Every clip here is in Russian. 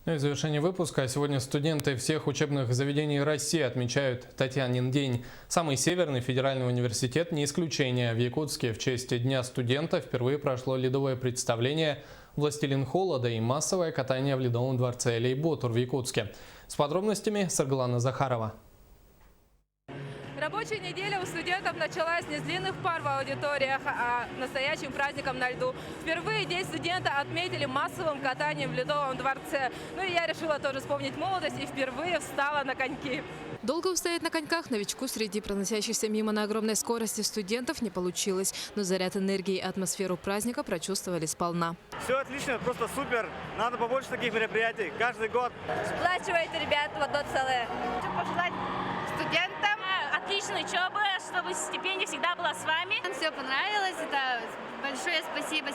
Ну и в завершении выпуска. Сегодня студенты всех учебных заведений России отмечают Татьянин день. Самый северный федеральный университет не исключение. В Якутске в честь Дня студента впервые прошло ледовое представление «Властелин холода» и массовое катание в Ледовом дворце Элейботур в Якутске. С подробностями Сарглана Захарова. Рабочая неделя у студентов началась не с длинных пар в аудиториях, а настоящим праздником на льду. Впервые День студента отметили массовым катанием в Ледовом дворце. Ну и я решила тоже вспомнить молодость и впервые встала на коньки. Долго устоять на коньках новичку среди проносящихся мимо на огромной скорости студентов не получилось. Но заряд энергии и атмосферу праздника прочувствовали сполна. Все отлично, просто супер. Надо побольше таких мероприятий каждый год. Сплачивайте ребят в одно целое. Хочу пожелать студентам отличной учебы, чтобы стипендия всегда была с вами. Нам все понравилось. Это большое спасибо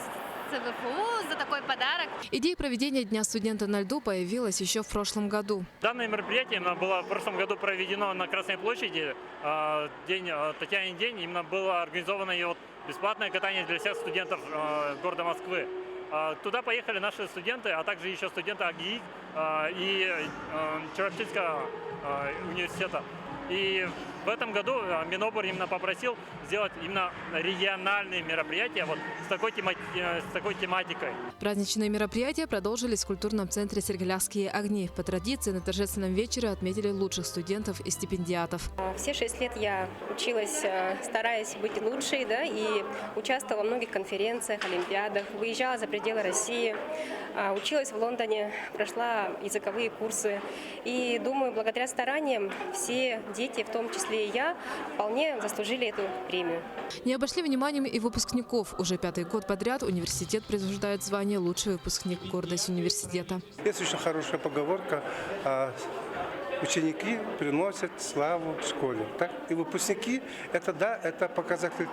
ЦВФУ за такой подарок. Идея проведения Дня студента на льду появилась еще в прошлом году. Данное мероприятие было в прошлом году проведено на Красной площади. Татьянин день. Именно было организовано и бесплатное катание для всех студентов города Москвы. Туда поехали наши студенты, а также еще студенты АГИ и Чернобыльского университета. И в этом году Минобр именно попросил сделать именно региональные мероприятия с такой тематикой. Праздничные мероприятия продолжились в культурном центре «Сергеляхские огни». По традиции на торжественном вечере отметили лучших студентов и стипендиатов. Все 6 лет я училась, стараясь быть лучшей, и участвовала во многих конференциях, олимпиадах, выезжала за пределы России, училась в Лондоне, прошла языковые курсы. И думаю, благодаря стараниям все дети, в том числе и я, вполне заслужили эту премию. Не обошли вниманием и выпускников. Уже 5-й год подряд университет присуждает звание «Лучший выпускник», гордость университета. Есть очень хорошая поговорка: ученики приносят славу в школе. Так? И выпускники – это показатель,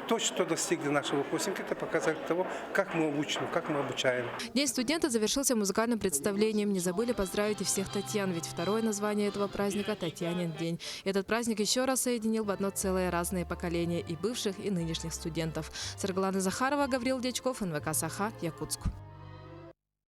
то, что достигли наши выпускники, это показатель того, как мы учим, как мы обучаем. День студента завершился музыкальным представлением. Не забыли поздравить и всех Татьян, ведь второе название этого праздника – Татьянин день. Этот праздник еще раз соединил в одно целое разные поколения и бывших, и нынешних студентов. Сарглана Захарова, Гаврил Дячков, НВК «Саха», Якутск.